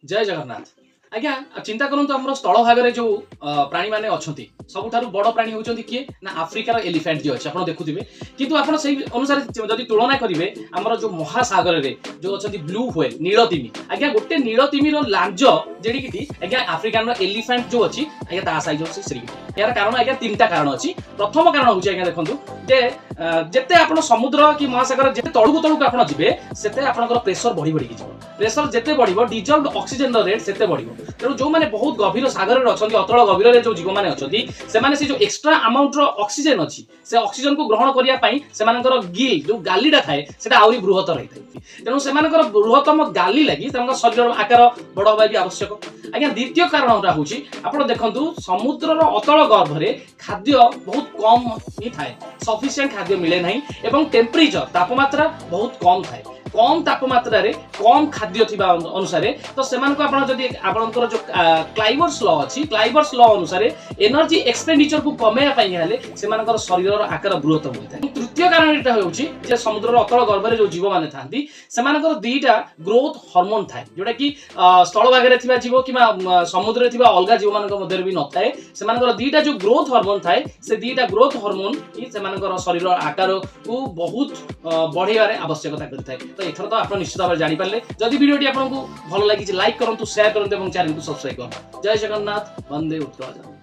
जय जगन्नाथ। आज्ञा चिंता करंतु हमर स्थल भागरे जो प्राणी माने अछंती सबुठारु बड़ प्राणी होचंती किए ना अफ्रिकार एलिफेंट जो अछि आपण देखुथिबे किंतु आपण सेही अनुसार जदि तुलना करिवे हमर जो महासागर रे जो अछंती ब्लू व्हेल नीलतिमी आज्ञा गोटे नीलतिमी रो लांज जेडी किटी आज्ञा अफ्रिकान रो एलिफेंट जो अछि आज्ञा ता साइज अछि श्री यार कारण आज्ञा तीनटा कारण अछि। प्रथम कारण होछि आज्ञा देखंतु जे जेते आपण समुद्र कि महासागर जेते तळुक आपण जिवे सेते आपनकर प्रेशर बढ़ी बढ़ी जिवो प्रेशर जेते बढ़िबो डिजल्व्ड ऑक्सीजन रो रेट सेते बढ़िबो तेणु जो मैंने बहुत गभीर सागर में अच्छा अतल गभीर जो जीव मैंने अच्छा से जो एक्सट्रा अमाउंट ऑक्सीजन अच्छी से ऑक्सीजन को ग्रहण करने गिल जो गालीटा थाए से आहरी बृहत्तर होता है तेणु से बृहत्तम गाली लगी शरीर आकार बड़ हवा भी आवश्यक। आज्ञा द्वितीय कारण हूँ आप देखु समुद्र अतल गर्भरे खाद्य बहुत कम ही थाए सफिशिएंट खाद्य मिले ना एवं टेम्परेचर तापमात्रा बहुत कम थाए कम तापमात्रा रे कम खाद्य थिबा अनुसार तो सेमानको आपण जदि आपनकर जो क्लाइवर्स लॉ अछि क्लाइवर्स लॉ अनुसार एनर्जी एक्सपेंडिचर को कमेया पई हेले सेमानकर शरीर आकार बृहत होइता। तृतीय कारण एटा होउछि जे समुद्र अतल गर्भरे जो जीव माने थांती सेमानकर दुईटा ग्रोथ हार्मोन थाए जोटा कि स्थल भागरे थिबा जीव किबा समुद्र रे थिबा अलगा जीव मानक मध्यरे भी नथाए सेमानकर दुईटा जो ग्रोथ हार्मोन थाए से दुईटा ग्रोथ हार्मोन ही सेमानकर शरीर आकार को बहुत बढ़ियारे आवश्यकता करथाय। तो एथर तो आप निश्चित भाव जानी पारे जदि वीडियोटी आपको भल लगी लाइक करूँ शेयर करूँ और चैनल को सब्सक्राइब करूँ। जय जगन्नाथ वंदे उत्कल।